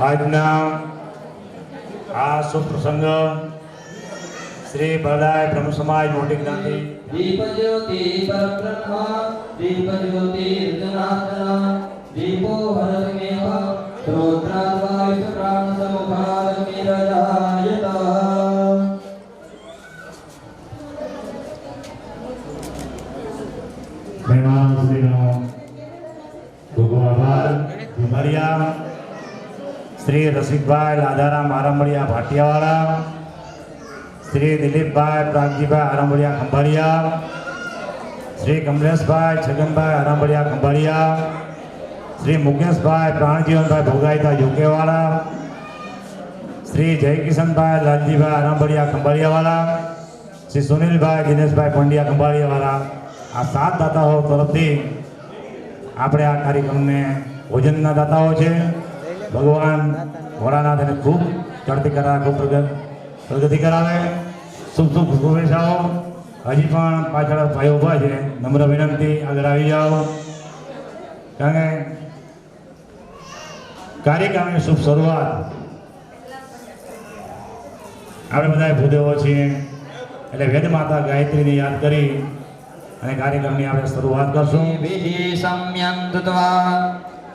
આજના આ શુભ પ્રસંગ શ્રી બલદાય બ્રહ્મ સમાજ મોટી જ્ઞાતિ દીપ જ્યોતિ પરબ્રહ્મ દીપ જ્યોતિ રજનાતન દીપો હરમેહ શ્રોત્રાદ્વાય પ્રાણ સમુખાર મિરજાયત મહેમાન શ્રીનો ખૂબ આભાર ભીમરિયા શ્રી રસિકભાઈ લાધારામ આરંભળિયા ભાટિયાવાળા શ્રી દિલીપભાઈ પ્રાગજીભાઈ આરંભળિયા ખંભાળિયા શ્રી કમલેશભાઈ છગનભાઈ આરંભળિયા ખંભાળિયા શ્રી મુકેશભાઈ પ્રાણજીવનભાઈ ભોગાઈતા જોકેવાળા શ્રી જયકિશનભાઈ લાલજીભાઈ આરંભળિયા ખંભાળિયાવાળા શ્રી સુનિલભાઈ દિનેશભાઈ પંડ્યા ખંભાળિયાવાળા આ 7 દાતાઓ તરફથી આપણે આ કાર્યક્રમને ભોજનના દાતાઓ છે. ભગવાન ભોળાનાથ એને ખૂબ ચડતી કરાવે, ખૂબ પ્રગતિ કરાવે. શુભ શુભ શુભેચ્છાઓ. હજી પણ પાછળ ભાઈઓ ઊભા છે, નમ્ર વિનંતી આગળ આવી જાઓ, કારણ કે કાર્યક્રમની શુભ શરૂઆત આપણે બધા ભૂદેવો છીએ એટલે વેદ માતા ગાયત્રીને યાદ કરી અને કાર્યક્રમની આપણે શરૂઆત કરશું. વિધિ સંયંત્વા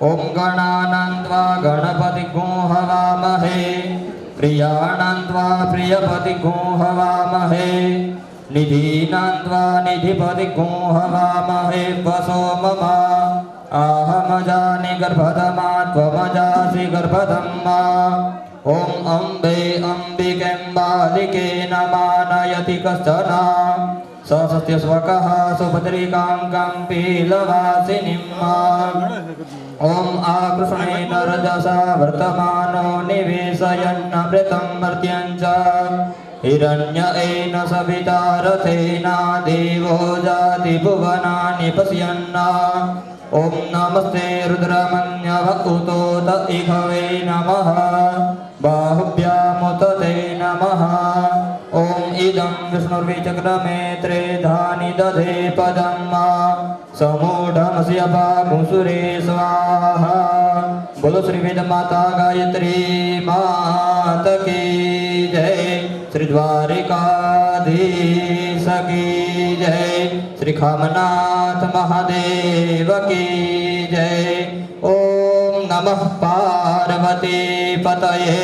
ઓમ ગણાનંત્વા ગણપતિ ગુહવામહે પ્રિયાનંત્વા પ્રિયપતિ ગુહવામહે निधीनान्त्वा निधिपतिगो हवामहे वसो मम आहमजानि गर्भधमा त्वमजासि गर्भधम्मा ॐ अम्बे अम्बिकेम्बालिके नमानयति कश्चन सस्य स्वकः सुभद्रिकां कम्पीलवासिनीम् ॐ आकृष्णेन रजसा वर्तमानो निवेशयन्नमृतं मर्त्यं च हिरण्येन सविता रथेन देवो जाति भुवनानि पश्यन् ॐ नमस्ते रुद्रमन्यव उतोत इघवे नमः बाहुभ्यामुत ते नमः ॐ इदं विष्णुर्विचक्रमे त्रेधानि दधे पदम् समूढमस्य पाकुसुरे स्वाहा बोलो श्री वेद माता गायत्री मात की जय श्री द्वारिकाधीश की जय श्री खामनाथ महादेव की जय ओम नमः पार्वती पतये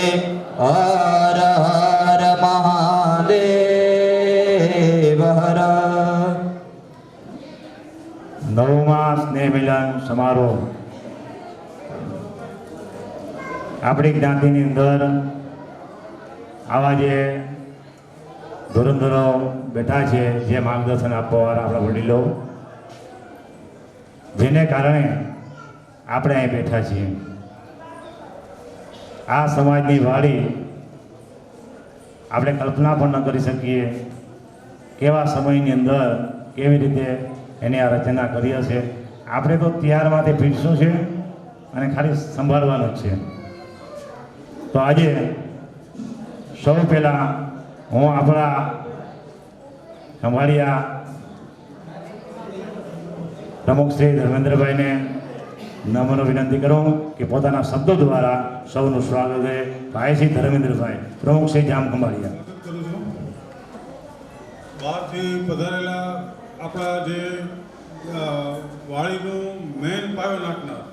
हर हर महादेव हर નવમા સ્નેહ મિલન સમારોહ આપણી જ્ઞાતિની અંદર આવા જે ધુરંધરો બેઠા છે, જે માર્ગદર્શન આપવાવાળા આપણા વડીલો, જેને કારણે આપણે અહીં બેઠા છીએ. આ સમાજની વાડી આપણે કલ્પના પણ ન કરી શકીએ કેવા સમયની અંદર કેવી રીતે એની આ રચના કરી હશે. આપણે તો ત્યારમાંથી પીરસું છે અને ખાલી સંભાળવાનું જ છે. તો આજે સૌ પહેલાં હું આપણા ખંભાળિયા પ્રમુખ શ્રી ધર્મેન્દ્રભાઈને નમ્ર વિનંતી કરું કે પોતાના શબ્દો દ્વારા સૌનું સ્વાગત છે. ભાઈ શ્રી ધર્મેન્દ્રભાઈ, પ્રમુખ શ્રી જામ ખંભાળિયા. બહારથી પધારેલા આપણા જે વાડીનું મેન પાયો નાખનાર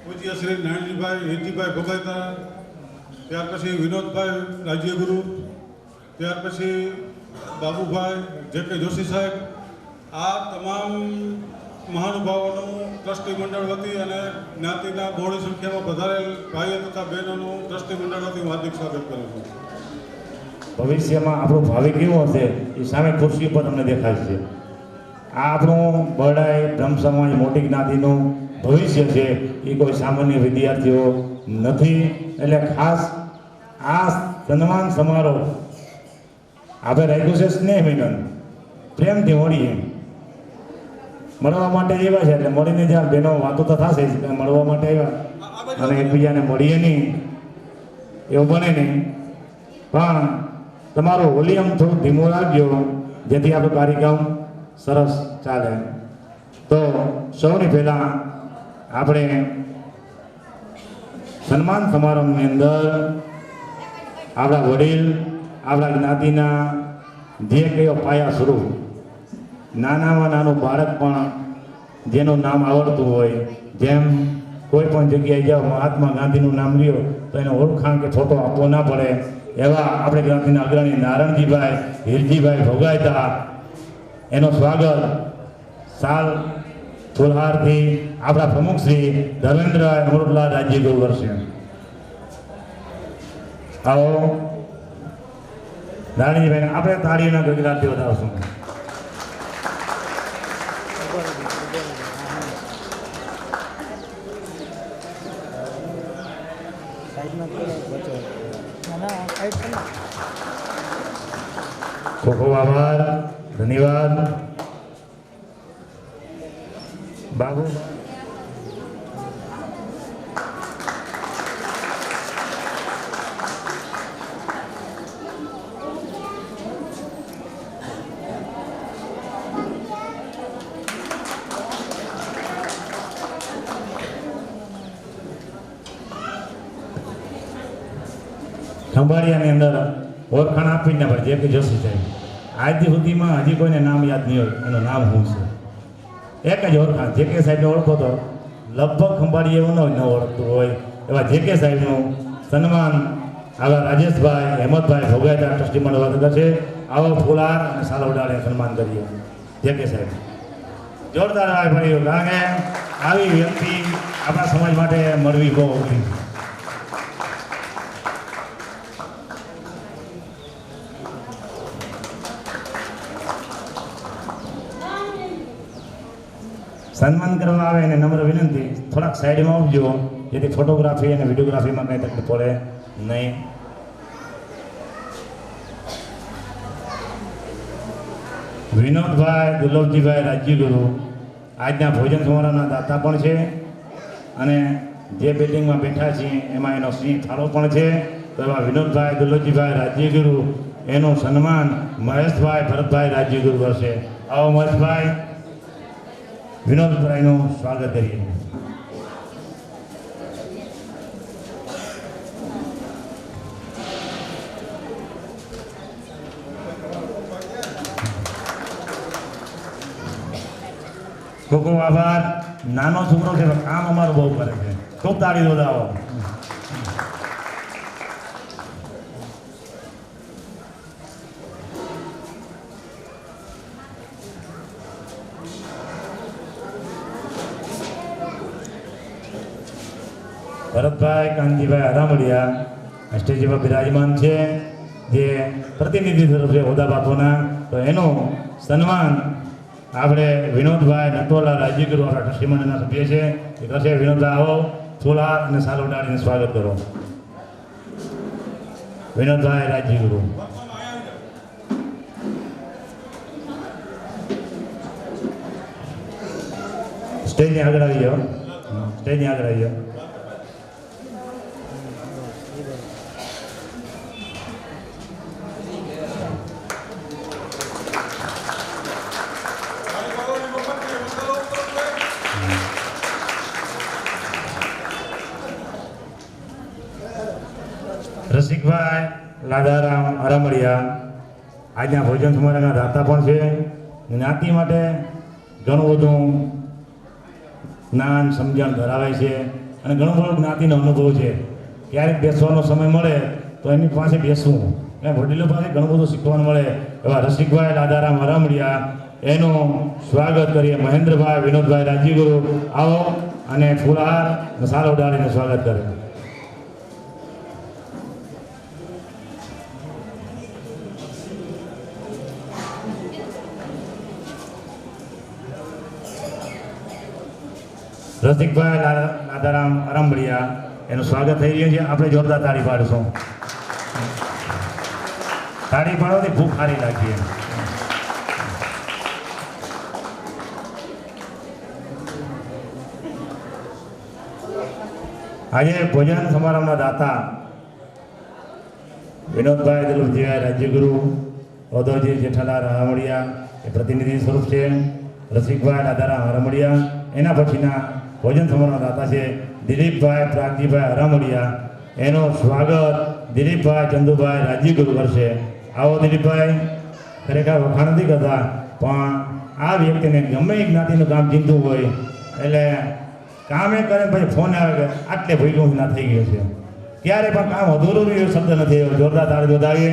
પૂજ્ય શ્રી નારાયણજીભાઈ હિરજીભાઈ ભોગાતા, ત્યાર પછી વિનોદભાઈ રાજ્યગુરુ, ત્યાર પછી બાબુભાઈ જે કે જોશી સાહેબ, આ તમામ મહાનુભાવોનું ટ્રસ્ટી મંડળ વતી અને જ્ઞાતિના બહોળી સંખ્યામાં પધારેલ ભાઈઓ તથા બહેનોનું ટ્રસ્ટી મંડળ વતી હું હાર્દિક સ્વાગત કરું છું. ભવિષ્યમાં આપણું ભાવિ કેવું હશે એ સામે ખુરશી ઉપર તમને દેખાય છે. આ આપણું બરડાઈ બ્રહ્મ સમાજ મોટી જ્ઞાતિનું ભવિષ્ય છે, એ કોઈ સામાન્ય વિદ્યાર્થીઓ નથી. એટલે ખાસ આ સન્માન સમારોહ આપણે રાખ્યું છે સ્નેહ મિલન, પ્રેમથી મળીએ, મળવા માટે એવા છે. એટલે મળીને જ્યાં બેનો વાતો તો થશે જ, મળવા માટે આવ્યા અને એકબીજાને મળીએ નહીં એવું બને નહીં. પણ તમારું વોલ્યુમ થોડું ધીમું રાખજો જેથી આપણો કાર્યક્રમ સરસ ચાલે. તો સૌની પહેલાં આપણે સન્માન સમારંભની અંદર આપણા વડીલ, આપણા જ્ઞાતિના જે કયો પાયા સ્વરૂપ, નાનામાં નાનું બાળક પણ જેનું નામ આવડતું હોય, જેમ કોઈ પણ જગ્યાએ જાઓ મહાત્મા ગાંધીનું નામ લ્યો તો એને ઓળખાણ કે ફોટો આપવો ના પડે, એવા આપણે જ્ઞાતિના અગ્રણી નારણજીભાઈ હિરજીભાઈ ભોગાયતા, એનું સ્વાગત સાલ ફુલહારથી આપણા પ્રમુખ શ્રી ધર્મેન્દ્ર અમૃતલાલ રાજ્યગુરુ કરશે. આવો નારણજીભાઈને આપણે તાળીઓના ગગડાથી વધારશું. ખૂબ ખૂબ આભાર, ધન્યવાદ. બાબુ ખંભાળિયાની અંદર ઓળખાણ આપીને પણ જે કે જોશી સાહેબ આજ સુધીમાં હજી કોઈને નામ યાદ નહીં હોય એનું નામ શું છે. એક જ ઓળખાણ જે કે સાહેબને ઓળખો તો લગભગ ખંભાળીએ એવું ન ઓળખતું હોય એવા જે કે સાહેબનું સન્માન આવા રાજેશભાઈ હેમંતભાઈ ભોગાયતા ટ્રસ્ટી મંડળ વાત કરશે. આવો ફુલાર અને સાલ ઉડાડીને સન્માન કરીએ. જય કે સાહેબ જોરદાર આવે ભાઈઓ, કારણ કે આવી વ્યક્તિ આપણા સમાજ માટે મળવી બહુ અઘરી છે. સન્માન કરવા આવે એને નમ્ર વિનંતી થોડાક સાઈડમાં આવજો, જેથી ફોટોગ્રાફી અને વિડીયોગ્રાફીમાં કંઈ તકલીફ પડે નહીં. વિનોદભાઈ દુર્લભજીભાઈ રાજ્યગુરુ આજના ભોજન સમારોહના દાતા પણ છે, અને જે બિલ્ડિંગમાં બેઠા છીએ એમાં એનો સિંહ થાળો પણ છે. તો એવા વિનોદભાઈ દુર્લભજીભાઈ રાજ્યગુરુ એનું સન્માન મહેશભાઈ ભરતભાઈ રાજ્યગુરુ કરશે. આવો મહેશભાઈ વિનોદભાઈનું સ્વાગત કરીએ. ખૂબ ખૂબ આભાર. નાનો છોકરો છે પણ કામ અમારું બહુ કરે છે. ખૂબ તાળી વધાવો. ભરતભાઈ કાંતિભાઈ હરામડિયા સ્ટેજ પર બિરાજમાન છે, જે પ્રતિનિધિ તરફ છે હોદ્દા બાપુના. તો એનું સન્માન આપણે વિનોદભાઈ નટોલા રાજ્યગુરુ આપણા ટ્રસ્ટી મંડળના સભ્ય છે એ કરશે. વિનોદભાઈ આવો, ફૂલહાર અને સાલ ઉડાડીને સ્વાગત કરો. વિનોદભાઈ રાજ્યગુરુ સ્ટેજની આગળ આવી જાઓ. સ્ટેજની આગળ આવી જાઓ. રસિકભાઈ લાદારામ અરમડિયા આજના ભોજન સમારોહના દાતા પણ છે. જ્ઞાતિ માટે ઘણું બધું જ્ઞાન સમજણ ધરાવે છે, અને ઘણો બધો જ્ઞાતિનો અનુભવ છે. ક્યારેક બેસવાનો સમય મળે તો એની પાસે બેસવું, એ વડીલો પાસે ઘણું બધું શીખવાનું મળે. એવા રસિકભાઈ લાદારામ અરમડિયા એનું સ્વાગત કરીએ. મહેન્દ્રભાઈ વિનોદભાઈ રાજ્યગુરુ આવો અને ફૂલહાર સાલ ઉડાડીને સ્વાગત કરે. રસિકભાઈ લાદારામ અરમડિયા એનું સ્વાગત થઈ રહ્યું છે. આપણે જોરદાર તાળી પાડશું. તાળી પાડવાથી ભૂખ સારી લાગીએ. આજે ભોજન સમારંભના દાતા વિનોદભાઈ દુર્લભજીભાઈ રાજ્યગુરુ ઓધવજી જેઠાલાલ હરામડિયા એ પ્રતિનિધિ સ્વરૂપ છે. રસિકભાઈ લાદારામ હરામડિયા એના પછીના ભોજન સમારોહના દાતા છે દિલીપભાઈ પ્રાગજીભાઈ હરામડિયા. એનું સ્વાગત દિલીપભાઈ ચંદુભાઈ રાજ્યગુરુ કરશે. આવો દિલીપભાઈ. ખરેખર વખાણ નથી કરતા, પણ આ વ્યક્તિને ગમે એ જ્ઞાતિનું કામ ચિંતું હોય એટલે કામ એ કરે પછી ફોન આવે કે આટલે ભૂલું ના થઈ ગયું છે, ક્યારે પણ કામ અધૂરું રહ્યું શબ્દ નથી. એવો જોરદાર તાળી વધાવીએ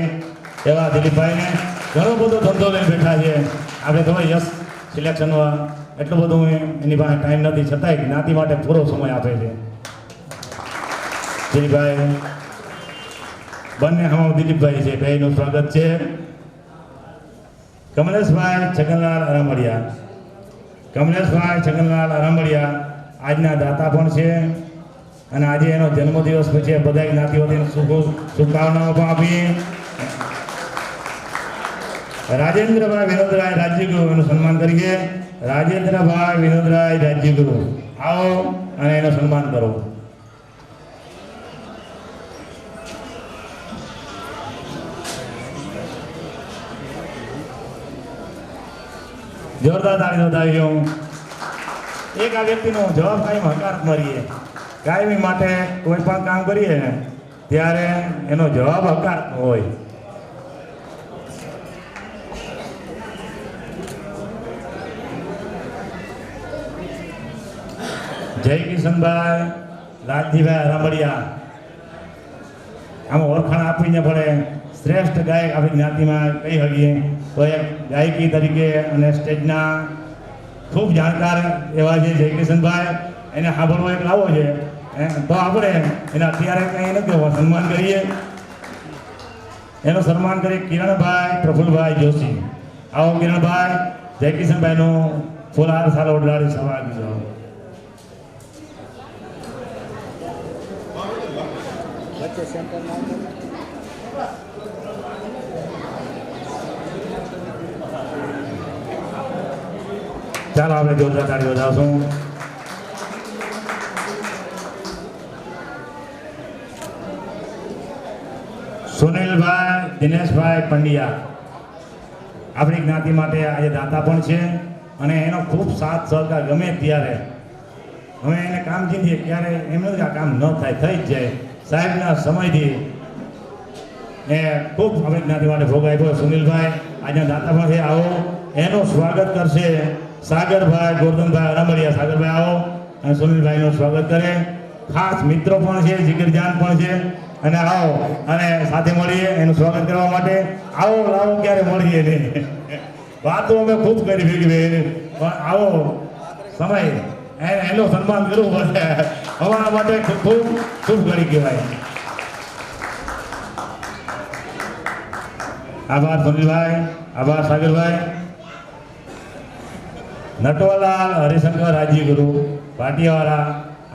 એવા દિલીપભાઈને. ઘણો બધો ધંધો લઈને બેઠા છે. આપણે થોડા યશ સિલેક્શનમાં એટલું બધું એની પાસે ટાઈમ નથી, છતાંય જ્ઞાતિ માટે પૂરો સમય આપે છે. દિલીપભાઈ બંને હમ દિલીપભાઈ છે, બેયનું સ્વાગત છે. કમલેશભાઈ છગનલાલ અરમડિયા. કમલેશભાઈ છગનલાલ અરમડિયા આજના દાતા પણ છે, અને આજે એનો જન્મદિવસ પછી બધા જ્ઞાતિઓ શુભકામનાઓ પણ આપીએ. રાજેન્દ્રભાઈ વિનોદરાય રાજ્યગુરુ એનું સન્માન કરીએ. રાજેન્દ્રભાઈ વિનોદરાય રાજ્યગુરુ આવો અને એનું સન્માન કરો. જોરદાર તાળી વધાવી. એક આ વ્યક્તિનો જવાબ કાયમ હકારાત્મક રહીએ. કાયમી માટે કોઈ પણ કામ કરીએ ને ત્યારે એનો જવાબ હકારાત્મક હોય. જય કિશનભાઈ લાલજીભાઈ હરામડિયા આમાં ઓળખાણ આપીને પણ શ્રેષ્ઠ ગાયક આપણી જ્ઞાતિમાં કહી શકીએ તો એક ગાયકી તરીકે અને સ્ટેજના ખૂબ જાણકાર એવા છે જયકિશનભાઈ, એને સાંભળવો એક લાવો છે તો આપણે એને અત્યારે કંઈ નથી સન્માન કરીએ. એનું સન્માન કરીએ કિરણભાઈ પ્રફુલભાઈ જોશી. આવો કિરણભાઈ, જયકિશનભાઈનું ફૂલહાર સાલ ઓઢાડી સભા આપીજો. ચાલો આપણે જોરદાર તાળી વધાવશું. સુનિલભાઈ દિનેશભાઈ પંડ્યા આપણી જ્ઞાતિ માટે આજે દાતા પણ છે અને એનો ખૂબ સાથ સહકાર ગમે ત્યારે અમે એને કામ ચીંધીએ ત્યારે એમ નથી કે આ કામ ન થાય, થઈ જ જાય. સાહેબના સમયથી એ ખૂબ આપણી જ્ઞાતિ માટે ભોગ આપ્યો. સુનિલભાઈ આજના દાતા પણ છે. આવો એનું સ્વાગત કરશે સાગરભાઈ ગોરધનભાઈ અરામડિયા. સાગરભાઈ આવો અને સુનિલભાઈનું સ્વાગત કરે. ખાસ મિત્રો પણ છે, જીગરજાન પણ છે અને આવો અને સાથે મળીએ એનું સ્વાગત કરવા માટે. આવો લાવો ક્યારે મળીએ નહીં, વાતો અમે ખૂબ કરી ભેગી પણ આવો સમય એનું સન્માન કરવું પડે અમારા માટે ખૂબ શુભ ઘડી કહેવાય. આભાર સુનિલભાઈ, આભાર સાગરભાઈ. નટવરલાલ હરિશંકર રાજ્યગુરુ પાટિયાવાળા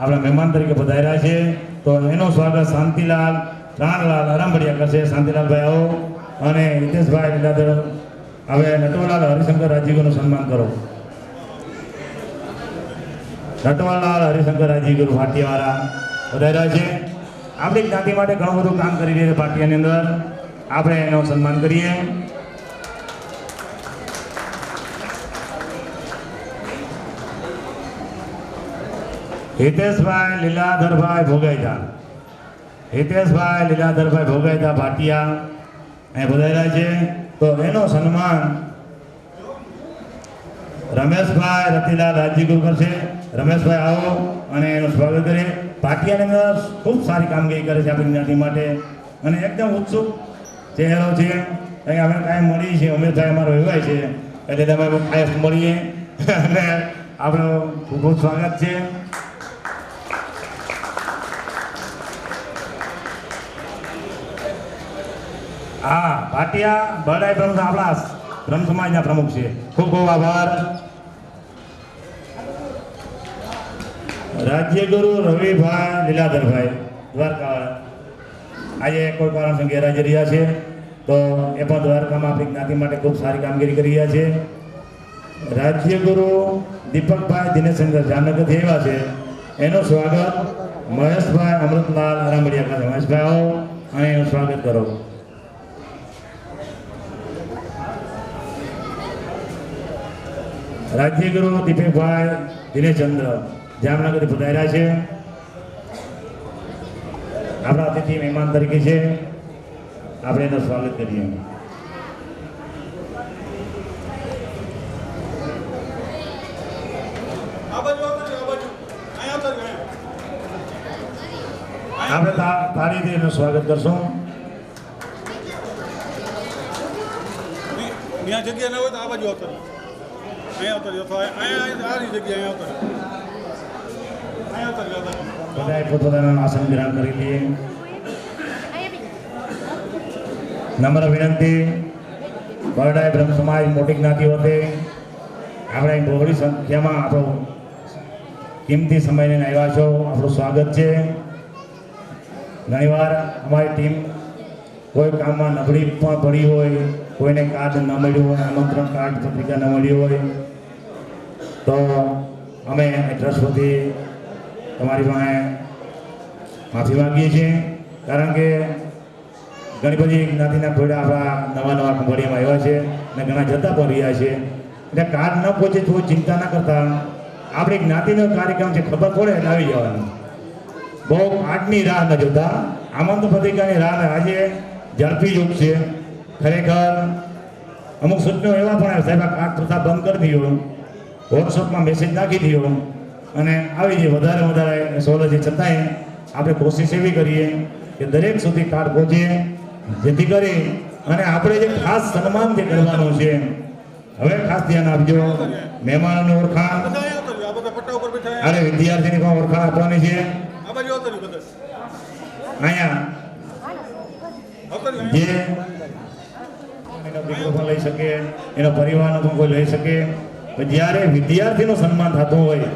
આપણા મહેમાન તરીકે પધાર્યા છે તો એનું સ્વાગત શાંતિલાલ રાણલાલ અરામડિયા કરશે. શાંતિલાલભાઈ આવો અને હિતેશભાઈ લીલાધર. હવે નટવરલાલ હરિશંકર રાજ્યગુરુનું સન્માન કરો. નટવરલાલ હરિશંકર રાજ્યગુરુ પાટિયાવાળા પધાર્યા છે. આપણી જ્ઞાતિ માટે ઘણું બધું કામ કરી રહ્યા છે પાટિયાની અંદર. આપણે એનું સન્માન કરીએ. હિતેશભાઈ લીલાધરભાઈ ભોગાઈતા. હિતેશભાઈ લીલાધરભાઈ ભોગાઈતા ભાટિયા અહીં પધાર્યા છે તો એનું સન્માન રમેશભાઈ રતિલાલ રાજ્યગુરુ કરશે. રમેશભાઈ આવો અને એનું સ્વાગત કરીએ. ભાટિયાની અંદર ખૂબ સારી કામગીરી કરે છે આપણી જ્ઞાતિ માટે અને એકદમ ઉત્સુક ચહેરો છે. અહીં અમે કાંઈ મળીએ છીએ, ઉમેશભાઈ અમારો વ્યવહાર છે એટલે તમે કાંઈ મળીએ અને આપણું ખૂબ ખૂબ સ્વાગત છે. હા, ભાટિયા બરડાઈ બ્રહ્મ આપણા બ્રહ્મ સમાજના પ્રમુખ છે. ખૂબ ખૂબ આભાર. રાજ્યગુરુ રવિભાઈ લીલાધરભાઈ દ્વારકાવાળા આજે કોઈ કારણસર ગેરહાજર રહ્યા છે તો એ પણ દ્વારકામાં આપણી જ્ઞાતિ માટે ખૂબ સારી કામગીરી કરી રહ્યા છે. રાજ્યગુરુ દીપકભાઈ દિનેશચંદ્ર જામનગરથી આવ્યા છે. એનું સ્વાગત મહેશભાઈ અમૃતલાલ અરામડિયા કરે. મહેશભાઈ આવો અને એનું સ્વાગત કરો. રાજ્યગુરુ દીપકભાઈ દિનેશચંદ્ર જામનગરથી પધાર્યા છે. આપણા અતિથિ મહેમાન તરીકે છે. આપણે એનું સ્વાગત કરીએ. આપણે તાળીથી એનું સ્વાગત કરશું. ત્યાં જગ્યા ના હોય તો આ બાજુ આવતો અહીંયા આવતો રહ્યો. અહીંયા આ જગ્યા અહીંયા આવતો રહ્યો. બધાએ પોતપોતાનું આસન ગ્રહણ કરી લઈએ. નમ્ર વિનંતી, બરડાઈ બ્રહ્મ સમાજ મોટી જ્ઞાતિ વતે આપણે બહોળી સંખ્યામાં આપણો કિંમતી સમય લઈને આવ્યા છો. આપણું સ્વાગત છે. ઘણીવાર અમારી ટીમ કોઈ કામમાં નબળી પણ પડી હોય, કોઈને કાર્ડ ન મળ્યું હોય, આમંત્રણ કાર્ડ પત્રિકા ન મળી હોય તો અમે ટ્રસ્ટ વતી તમારી પાસે માફી માગીએ છીએ. કારણ કે ઘણી બધી જ્ઞાતિના ઘોડા આપણા નવા નવા કંપનીમાં આવ્યા છે અને ઘણા જતા પણ રહ્યા છે. એટલે કાર્ડ ન પહોંચે તો ચિંતા ન કરતા આપણી જ્ઞાતિનો કાર્યક્રમ છે ખબર પડે એટલે આવી જવાનું. બહુ કાર્ડની રાહ ન જોતા, આમંત્રણ પત્રિકાની રાહ. આજે ઝડપી યુગ છે ખરેખર. અમુક સૂચનો એવા પણ સાહેબ આ કાર્ડ પ્રથા બંધ કરી દીધો, વોટ્સઅપમાં મેસેજ નાખી દીધો અને આવી જાય વધારે વધારે સોલ છે. છતાંય આપણે કોશિશ એવી કરીએ કે દરેક સુધી કાર્ડ પહોંચે, જેથી કરી અને આપણે જે ખાસ સન્માન જે કરવાનું છે, હવે ખાસ ધ્યાન આપજો. મહેમાનોની ઓળખાણ બધા અહીંયા આવતા રહ્યો. આ બધા પટ્ટા ઉપર બેઠા અને વિદ્યાર્થીની પણ ઓળખાણ આપવાની છે. આ બાજુ આવતા રહ્યો બધા. અહીંયા આવતા રહ્યો. જે એનો દીકરો પણ લઈ શકે, એનો પરિવારનો પણ કોઈ લઈ શકે. પણ જ્યારે વિદ્યાર્થીનું સન્માન થતું હોય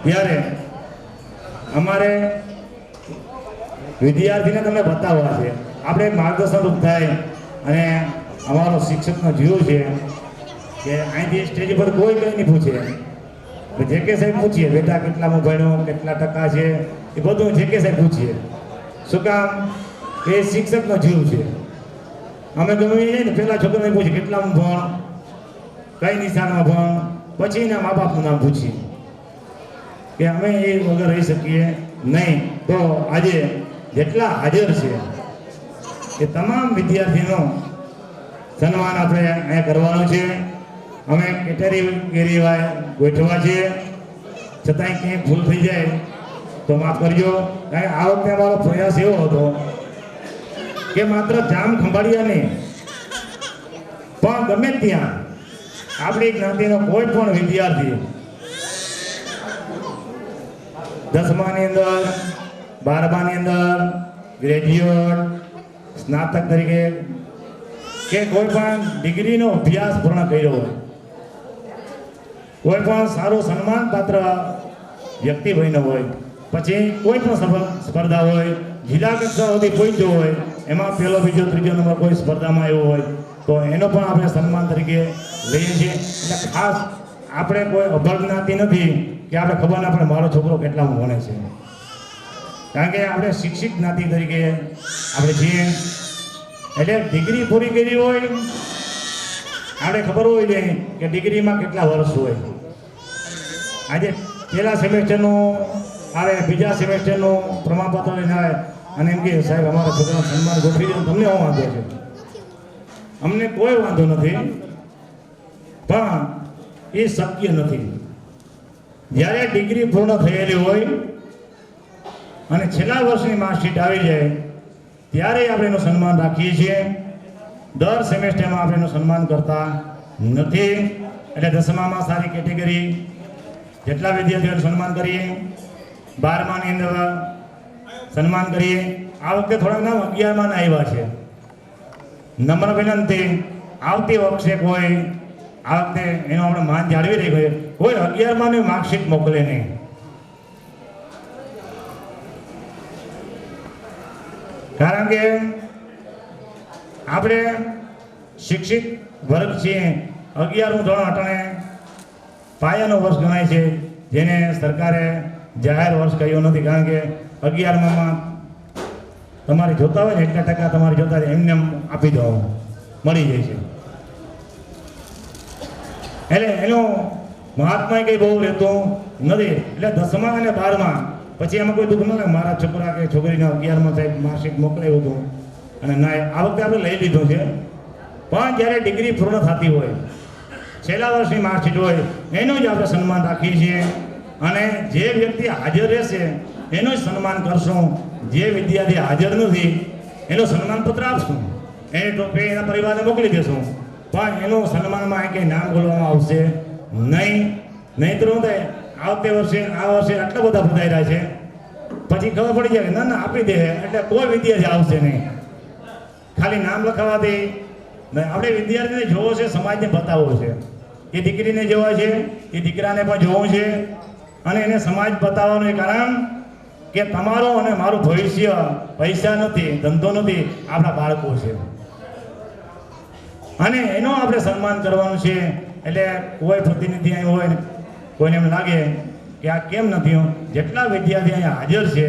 ત્યારે અમારે વિદ્યાર્થીને તમને બતાવવા છે. આપણે એક માર્ગદર્શન રૂપ થાય અને અમારો શિક્ષકનો જીવ છે કે અહીંથી સ્ટેજ પર કોઈ કંઈ નહીં પૂછે. જે કે સાહેબ પૂછીએ, બેટા કેટલામાં ભણ્યો, કેટલા ટકા છે, એ બધું જે કે સાહેબ પૂછીએ. શું કામ? એ શિક્ષકનો જીવ છે. અમે ગમે ને પહેલાં છોકરાને પૂછીએ કેટલામાં ભણ, કઈ નિશાનમાં ભણ, પછી એના મા બાપનું નામ પૂછીએ. કે અમે એ વગર રહી શકીએ નહીં. તો આજે જેટલા હાજર છે એ તમામ વિદ્યાર્થીનો સન્માન આપણે અહીંયા કરવાનું છે. અમે કેટેગરી ગોઠવા છે, છતાંય ક્યાંય ભૂલ થઈ જાય તો માફ કરજો. કારણ કે આ વખતે અમારો પ્રયાસ એવો હતો કે માત્ર જામ ખંભાળિયા નહીં, પણ ગમે ત્યાં આપણી જ્ઞાતિનો કોઈ પણ વિદ્યાર્થી 10માની અંદર, 12માની અંદર, ગ્રેજ્યુએટ, સ્નાતક તરીકે કે કોઈ પણ ડિગ્રીનો અભ્યાસ પૂર્ણ કર્યો હોય, કોઈ પણ સારું સન્માનપાત્ર વ્યક્તિ બન્યો હોય, પછી કોઈ પણ સ્પર્ધા હોય, જિલ્લા કક્ષા સુધી પહોંચ્યો હોય, એમાં પહેલો, બીજો, ત્રીજો નંબર કોઈ સ્પર્ધામાં આવ્યો હોય તો એનો પણ આપણે સન્માન તરીકે લઈએ છીએ. એટલે ખાસ આપણે કોઈ અભણ જ્ઞાતિ નથી કે આપણે ખબર ના પડે મારો છોકરો કેટલામાં ભણે છે. કારણ કે આપણે શિક્ષિત જ્ઞાતિ તરીકે આપણે છીએ. એટલે ડિગ્રી પૂરી કરી હોય, આપણે ખબર હોય જોઈએ કે ડિગ્રીમાં કેટલા વર્ષ હોય. આજે પહેલા સેમેસ્ટરનું આવે, બીજા સેમેસ્ટરનું પ્રમાણપત્ર લઈને આવે અને એમ કે સાહેબ અમારા છોકરાનું સન્માન ગોઠવી દો. તમને શું વાંધો છે? અમને કોઈ વાંધો નથી, પણ એ શક્ય નથી. જ્યારે ડિગ્રી પૂર્ણ થયેલી હોય અને છેલ્લા વર્ષની માર્કશીટ આવી જાય ત્યારે આપણે એનું સન્માન રાખીએ છીએ. દર સેમેસ્ટરમાં આપણે એનું સન્માન કરતા નથી. એટલે 10મામાં સારી કેટેગરી જેટલા વિદ્યાર્થીઓનું સન્માન કરીએ, 12માની અંદર સન્માન કરીએ. આ વખતે થોડાક નામ 11માં આવ્યા છે. નમ્ર વિનંતી, આવતી વખતે કોઈ આ વખતે એનું આપણે માન જાળવી રહી ગયું, કોઈ 11માની માર્કશીટ મોકલે નહીં. કારણ કે આપણે શિક્ષિત વર્ગ છીએ. 11મું ધોરણ અટાણે પાયાનો વર્ષ ગણાય છે, જેને સરકારે જાહેર વર્ષ કહ્યું નથી. કારણ કે 11માં તમારે જોતા હોય ને એટલા ટકા તમારે જોતા હોય એમને આપી દો, મળી જાય છે. એટલે એનો મહાત્મા કંઈ બહુ રહેતો નથી. એટલે 10મા અને 12મા પછી એમાં કોઈ દુઃખ ન લાગે. મારા છોકરા કે છોકરીને 11માં સાહેબ માર્કશીટ મોકલાવ્યું હતું અને ના આ વખતે આપણે લઈ લીધું છે. પણ જ્યારે ડિગ્રી પૂર્ણ થતી હોય, છેલ્લા વર્ષની માર્કશીટ હોય, એનું જ આપણે સન્માન રાખીએ છીએ. અને જે વ્યક્તિ હાજર રહેશે એનું જ સન્માન કરશું. જે વિદ્યાર્થી હાજર નથી એનું સન્માનપત્ર આપશું, એની ટોપી એના પરિવારને મોકલી દેશું. પણ એનું સન્માનમાં કંઈ નામ બોલવામાં આવશે નહીં. નહીં તો શું થાય, આ વર્ષે આટલા બધા વધાર્યા છે, પછી ખબર પડી જાય ના ના આપી દે, એટલે કોઈ વિદ્યાર્થી આવશે નહીં. ખાલી નામ લખાવાથી આપણે વિદ્યાર્થીને જોવો છે, સમાજને બતાવવો છે. એ દીકરીને જોવા છે, એ દીકરાને પણ જોવું છે. અને એને સમાજ બતાવવાનું કારણ કે તમારો અને મારું ભવિષ્ય પૈસા નથી, ધંધો નથી, આપણા બાળકો છે. અને એનું આપણે સન્માન કરવાનું છે. એટલે કોઈ પ્રતિનિધિ અહીં હોય, કોઈને એમ લાગે કે આ કેમ નથી, જેટલા વિદ્યાર્થી અહીંયા હાજર છે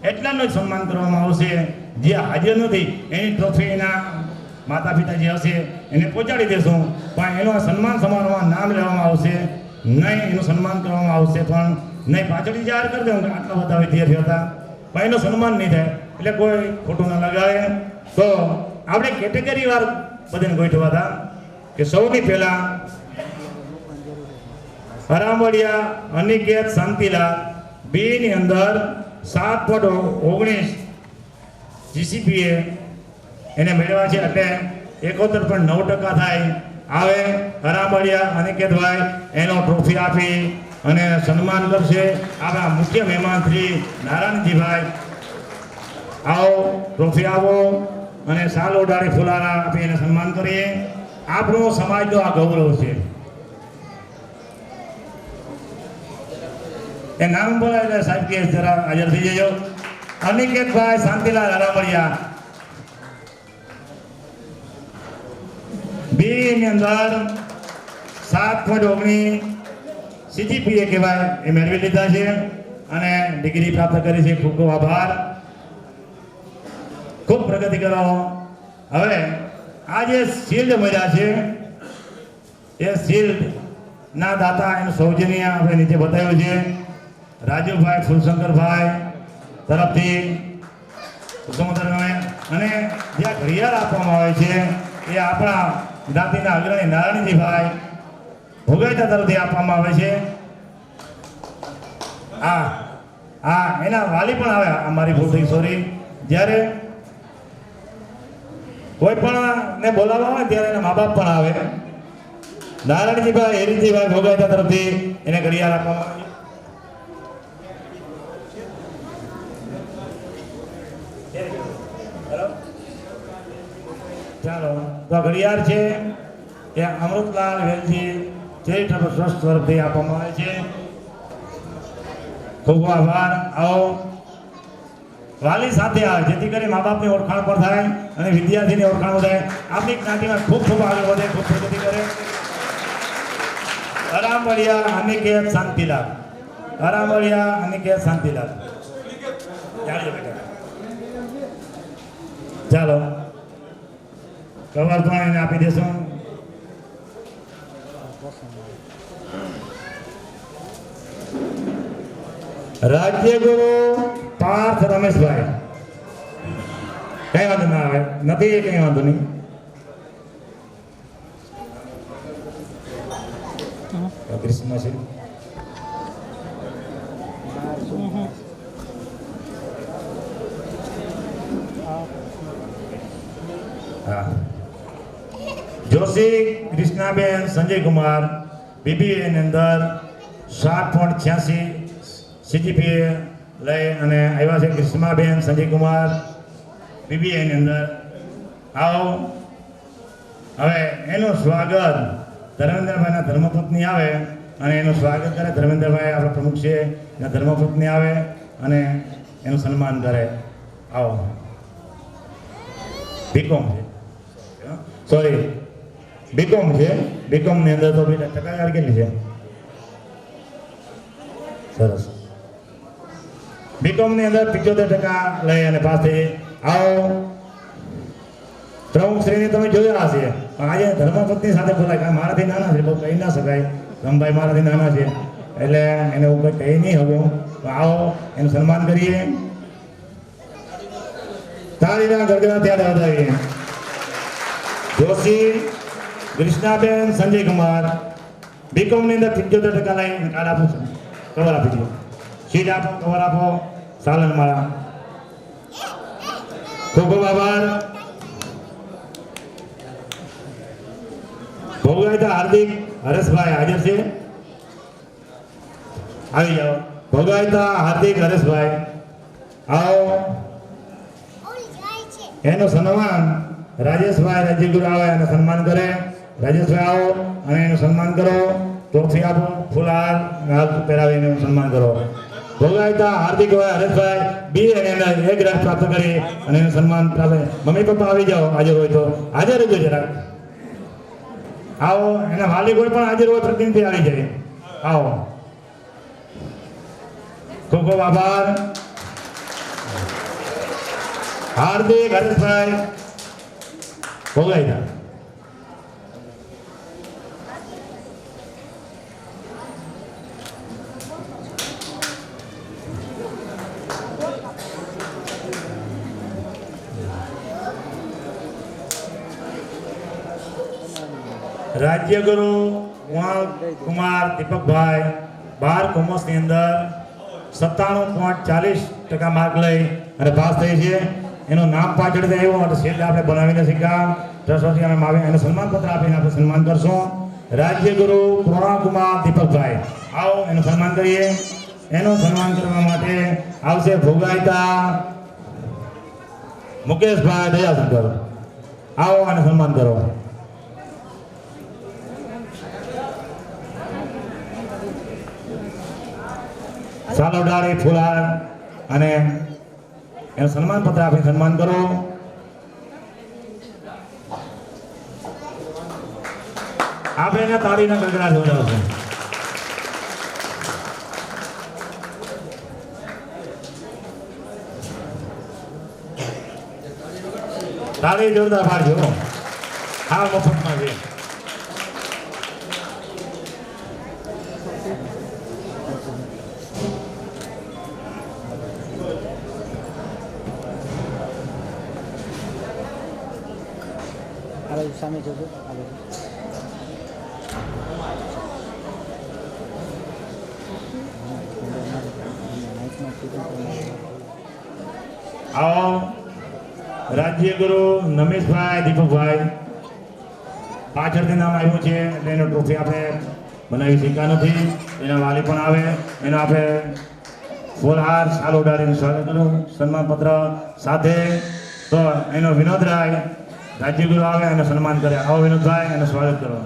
એટલાનું જ સન્માન કરવામાં આવશે. જે હાજર નથી એની ટ્રોફી એના માતા પિતા જે હશે એને પહોંચાડી દેશું. પણ એનું સન્માન સમારોહમાં નામ લેવામાં આવશે નહીં, એનું સન્માન કરવામાં આવશે પણ નહીં. પાછળથી જાહેર કરી દઉં કે આટલા બધા વિદ્યાર્થીઓ હતા, પણ એનું સન્માન નહીં થાય. એટલે કોઈ ખોટું ના લગાવે. તો આપણે કેટેગરી વાર બધાને ગોઠવા હતા કે સૌથી પહેલાં હરામડિયા અનિકેત શાંતિલાલ, બીની અંદર 7.19 જીસીપીએ એને મેળવ્યા છે, એટલે 71.9% થાય. આવે હરામળિયા અનિકેતભાઈ એનો ટ્રોફી આપી અને સન્માન કરશે આપણા મુખ્ય મહેમાન શ્રી નારાયણજીભાઈ. આવો ટ્રોફી આવો અને સાલ ઓઢાડી ફુલારા આપી એને સન્માન કરીએ. આપણો સમાજનો આ ગૌરવ છે. એ નામ બોલાય એટલે સાહેબ કે જરા હાજર થઈ જજો. અનિકેતભાઈ શાંતિલાલ હરામળિયા. બી ની અંદર 7.19 સીજીપીએ કહેવાય એ મેળવી લીધા છે અને ડિગ્રી પ્રાપ્ત કરી છે. ખૂબ ખૂબ આભાર. ખૂબ પ્રગતિ કરો. હવે આ જે શિલ્ડ મળ્યા છે એ શિલ્ડ ના દાતા એનું સૌજન્ય આપણે નીચે બતાવ્યું છે. રાજુભાઈ ફૂલશંકરભાઈ તરફથી અને જે આ ઘડિયાળ આપવામાં આવે છે એ આપણા જ્ઞાતિના અગ્રણી નારાયણજીભાઈ ભોગાઈતા તરફથી આપવામાં આવે છે. એના વાલી પણ આવ્યા. અમારી ભૂલ થઈ, સોરી. જ્યારે કોઈ પણ ને બોલાવવા હોય ત્યારે એના મા બાપ પણ આવે. નારાયણજીભાઈ હેરીજીભાઈ ભોગાઈતા તરફથી એને ઘડિયાળ આપવામાં આવે. ચાલો, તો ઘડિયાળ છે એ અમૃતલાલ વેલજી ચેરિટેબલ ટ્રસ્ટ તરફથી આપવામાં આવે છે. ખૂબ આભાર. આવો વાલી સાથે આવે જેથી કરી મા બાપની ઓળખાણ પણ થાય અને વિદ્યાર્થીની ઓળખાણ થાય. આપણી જ્ઞાતિમાં ખૂબ ખૂબ આગળ વધે, ખૂબ પ્રગતિ કરે. હરામળિયા અનિકેત શાંતિલાલ. હરામળિયા અનિકેત શાંતિલાલ. ચાલો, કવર પણ એને આપી દેશું. રાજ્યગુરુ પાર્થ રમેશભાઈ. કઈ વાંધો ના આવે, નથી કઈ વાંધો નહીં. ક્રિસ્મસ છે. હા, જોશી કૃષ્ણાબેન સંજયકુમાર બીબીએ ની અંદર 7.86 સીજીપીએ લઈ અને આવ્યા છે. કૃષ્ણાબેન સંજયકુમાર બીબીએ ની અંદર. આવો, હવે એનું સ્વાગત ધર્મેન્દ્રભાઈના ધર્મપત્ની આવે અને એનું સ્વાગત કરે. ધર્મેન્દ્રભાઈ આપણા પ્રમુખ છે, એના ધર્મપત્ની આવે અને એનું સન્માન કરે. આવો. બીકોમ છે, સોરી બીકોમ છે. બીકોમ ની અંદર તો ટકાકાર કેટલી છે? સરસ. બીકોમ ની અંદર 75% લઈ અને પાસ થઈ. આવો, પ્રમુખ શ્રીને તમે જોયા હશે પણ આજે ધર્મપત્ની સાથે બોલાય. કારણ મારાથી નાના છે, બહુ કહી ના શકાય. રમભાઈ મારાથી નાના છે એટલે એને હું કંઈ કહી નહીં શકું. તો આવો, એનું સન્માન કરીએ. તાળીના ગડગડા ત્યારે વધાવીએ. જોશી કૃષ્ણાબેન સંજયકુમાર બીકોમ ની અંદર 75% લઈ કાર્ડ આપું છું. કવર આપી દો. સીટ આપો, કવર આપો, સાલન માળા. ખૂબ ખૂબ આભાર. ભોગાઈતા હાર્દિક હરેશભાઈ હાજર છે. આવી જાઓ. ભોગાઈતા હાર્દિક હરેશભાઈ આવો. એનું સન્માન રાજેશભાઈ રાજ્યગુરુ આવે અને સન્માન કરે. રાજેશભાઈ આવો અને એનું સન્માન કરો. ટ્રોફી આપો, ફૂલહાર પહેરાવીને એનું સન્માન કરો. ભોગાઈતા હાર્દિકભાઈ હરેશભાઈ બી અને A ગ્રેડ પ્રાપ્ત કરી અને એનું સન્માન પ્રાપ્ત. મમ્મી પપ્પા આવી જાઓ, હાજર હોય તો હાજર રહેજો જરાક. આવો, એના વાલી કોઈ પણ હાજર હોય પ્રતિનિધિ આવી જાય. આવો, ખૂબ ખૂબ આભાર. હાર્દિક હરેશભાઈ ભોગાઈતા. રાજ્યગુરુ કુમાર દીપકભાઈ 12 કોમર્સની અંદર 97.40% માર્ક લઈ અને પાસ થઈ છે. એનું નામ પાછળથી આવ્યું અને છેલ્લે આપણે બનાવીને સિક્કા ટ્રસ્ટી અમે આવે એને સન્માનપત્ર આપીને આપણે સન્માન કરશું. રાજ્યગુરુ પૂર્ણકુમાર દીપકભાઈ, આવો એનું સન્માન કરીએ. એનું સન્માન કરવા માટે આવશે ભોગાયતા મુકેશભાઈ દયાશંકર, આવો અને સન્માન કરો. ચાલો ડાળી ફૂલહાર અને એનું સન્માન પત્ર આપીને સન્માન કરો. આપણે એને તાળીના ગગડા જોડાવશું. તાળી જોરદાર પાડજો. હા, મફતમાં છે. સામે જોજો. આવો રાજ્યગુરુ નમેશભાઈ દીપકભાઈ, પાછળથી નામ આવ્યું છે એટલે એનો ટ્રોફી આપણે બનાવી શક્યા નથી. એના વાલી પણ આવે, એનો આપણે ફૂલહાર સાલ ઉડાડીને સ્વાગત કરું સન્માનપત્ર સાથે. તો એનો વિનોદરાય રાજ્યગુરુ આવે અને સન્માન કરે. આવો વિનોદભાઈ, એનું સ્વાગત કરો.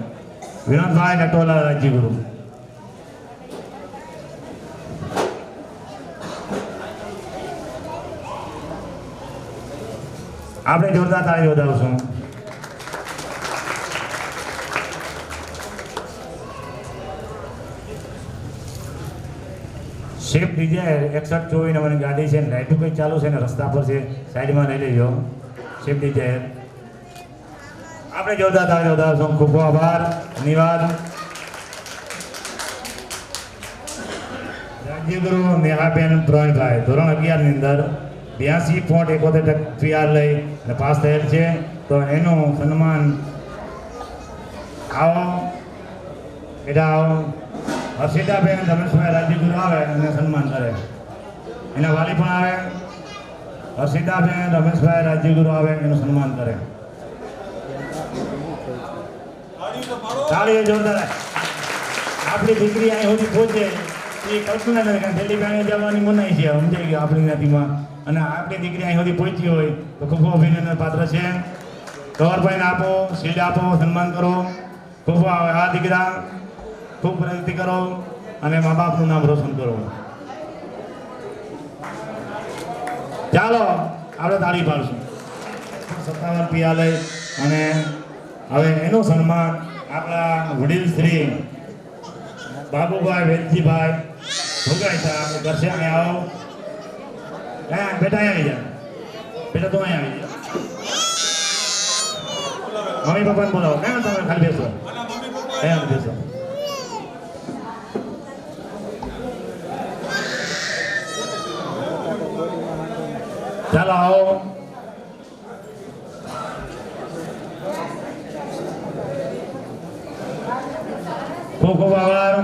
વિનોદભાઈ નટોલા રાજ્યગુરુ. આપણે જોરદાર તાળી વધાવશું. શિફ્ટ ડિઝાયર 6124 નંબરની ગાડી છે, લાઇટો કંઈ ચાલુ છે ને રસ્તા પર છે, સાઈડમાં લઈ લેજો. શિફ્ટ ડિઝાયર આપણે જોરદાર તાળી વધાવશું. ખૂબ ખૂબ આભાર, ધન્યવાદ. રાજ્યગુરુ નેહાબેન પ્રવીણભાઈ ધોરણ 11 ની અંદર 82.71% PR લઈ અને પાસ થયેલ છે. તો એનું સન્માન આવો બેટા આવો. હર્ષિતાબેન રમેશભાઈ રાજ્યગુરુ આવે અને સન્માન કરે. એના વાલી પણ આવે. હર્ષિતાબેન રમેશભાઈ રાજ્યગુરુ આવે એનું સન્માન કરે. તાળીઓ જોરદાર. આપણી દીકરી અહીં સુધી પહોંચે એ કલ્પના નથી, કારણ દિલ્હી પાણી જવાની મનાઈ છે, સમજાઈ ગયું આપણી જ્ઞાતિમાં. અને આપણી દીકરી અહીં સુધી પહોંચી હોય તો ખૂબ ખૂબ અભિનંદન પાત્ર છે. કવરભાઈને આપો, શિલ્ડ આપો, સન્માન કરો. ખૂબ આ દીકરા ખૂબ પ્રગતિ કરો અને મા બાપનું નામ રોશન કરો. ચાલો આપણે તાળી પાડશું. 57 PR લઈ અને હવે એનું સન્માન આપણા વડીલ શ્રી બાબુભાઈ વેલજીભાઈ ભોગાયતા કરશે. અહીંયા આવો. હા બેટા, અહીંયા આવી જા. બેટા તું અહીંયા આવી જા. મમ્મી પપ્પાને બોલાવો. કેમ તમે ખાલી બેસો, અહીંયા બેસો. ચાલો આવો. ખૂબ ખૂબ આભાર.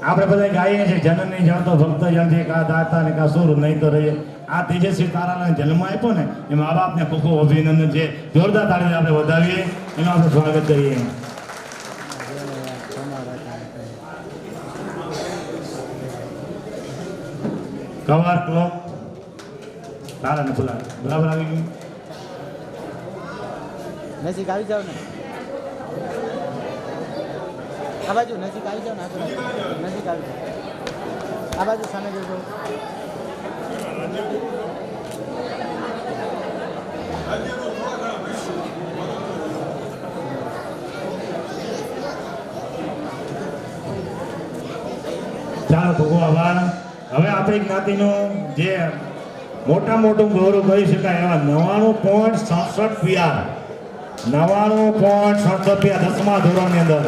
આપણે બધા ગાઈએ છીએ, જનની જાણતો ભક્ત જણ છે, કા દાતા ને કા સુર નહીં તો રહીએ. આ તેજસ્વી તારાને જન્મ આપ્યો ને એ મા બાપને ખૂબ ખૂબ અભિનંદન છે. જોરદાર તાળીને આપણે વધાવીએ, એનું આપણે સ્વાગત કરીએ. કવર ક્લોક તારા ને બોલા બરાબર આવી ગયું. નજીક આવી જાવ ને, આ બાજુ નજીક આવી જાવ ને, આ બાજુ નજીક આવી જાવ. આ બાજુ સામે જોજો. ચાલો ખૂબ આભાર. હવે આપણી જ્ઞાતિનું જે મોટું ગૌરવ કરી શકાય એવા 99.67 PR 99.67 PR 10મા ધોરણની અંદર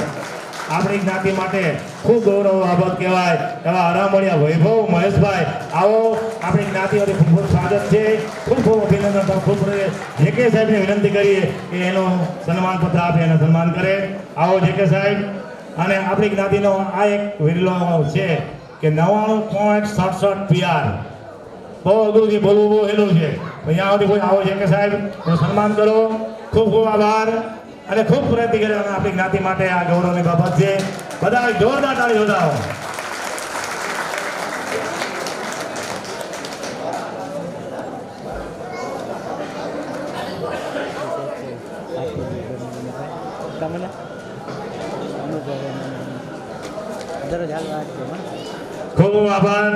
આપણી જ્ઞાતિ માટે ખૂબ ગૌરવ બાબત કહેવાય એવા હરામળિયા વૈભવ મહેશભાઈ, આવો. આપણી જ્ઞાતિઓથી ખૂબ ખૂબ સ્વાગત છે, ખૂબ ખૂબ અભિનંદન. ખૂબ જેકે સાહેબને વિનંતી કરીએ કે એનું સન્માનપત્ર આપે અને સન્માન કરે. આવો જેકે સાહેબ. અને આપણી જ્ઞાતિનો આ એક વિરલો છે કે 99.67 PR. બહુ અઘરુંથી બોલવું બહુ હેલું છે. અહીંયા સુધી કોઈ આવો છે કે સાહેબ એનું સન્માન કરો. ખૂબ ખૂબ આભાર અને ખૂબ પ્રયત્ન કર્યા અને આપણી જ્ઞાતિ માટે આ ગૌરવની બાબત છે. બધા જોરદાર તાળી વધાવો. તમને દરરોજ હાલ વાત છે મને ખૂબ ખૂબ આભાર.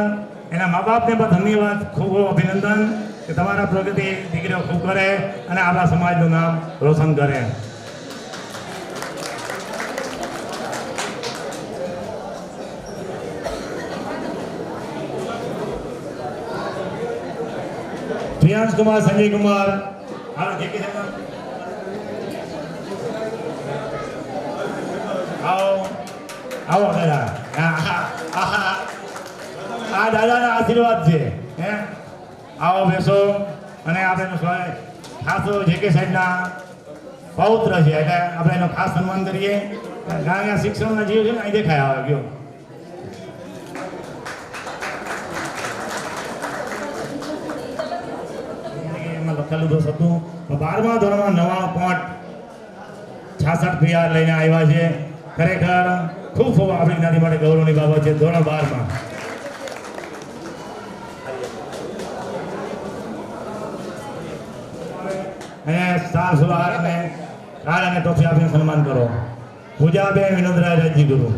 એના મા બાપને પણ ધન્યવાદ. ખૂબ ખૂબ અભિનંદન કે તમારા પ્રગતિ દીકરીઓ ખૂબ કરે અને આપણા સમાજનું નામ રોશન કરે. પ્રિયાંશ કુમાર, સંજય કુમાર, આવો જે કે આવો દાદા. આ દાદાના આશીર્વાદ છે. હે આવો બેસો અને આપણે ખાસ જે કે સાહેબના પૌત્ર છે એટલે આપણે એનો ખાસ સન્માન કરીએ. કારણ કે આ શિક્ષણના જીવ છે ને અહીં દેખાય આવે ગયો. એમાં લખેલું તો હતું 12મા ધોરણમાં 99.66 PR લઈને આવ્યા છે. ખરેખર ખૂબ ખૂબ આપણી જ્ઞાતિ માટે ગૌરવની બાબત છે. ધોરણ 12માં અને સ્ટાર સુહાર અને કાર્ડ અને ટ્રોફી આપીને સન્માન કરો. પૂજાબેન વિનોદરાય રાજ્યગુરુ.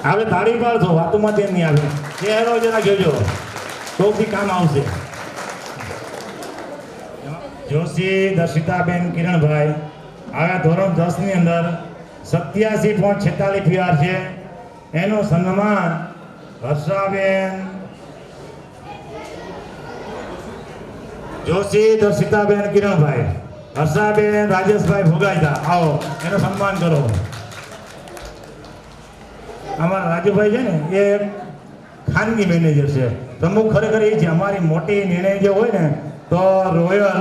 આપણે તાળી પાડશો, વાતોમાં તેમ નહીં આવે. ચહેરો જરા જોજો, સૌથી કામ આવશે. જોશી દર્શિતાબેન કિરણભાઈ આવ્યા ધોરણ 10 ની અંદર 87.46 PR છે. એનું સન્માન હર્ષાબેન જોશી દર્શિતાબેન કિરણભાઈ, હર્ષાબેન રાજેશભાઈ ભોગાઈતા. આવો એનું સન્માન કરો. અમારા રાજુભાઈ છે ને એ ખાનગી મેનેજર છે. પ્રમુખ ખરેખર એ છે. અમારી મોટી નિર્ણય જે હોય ને તો રોયલ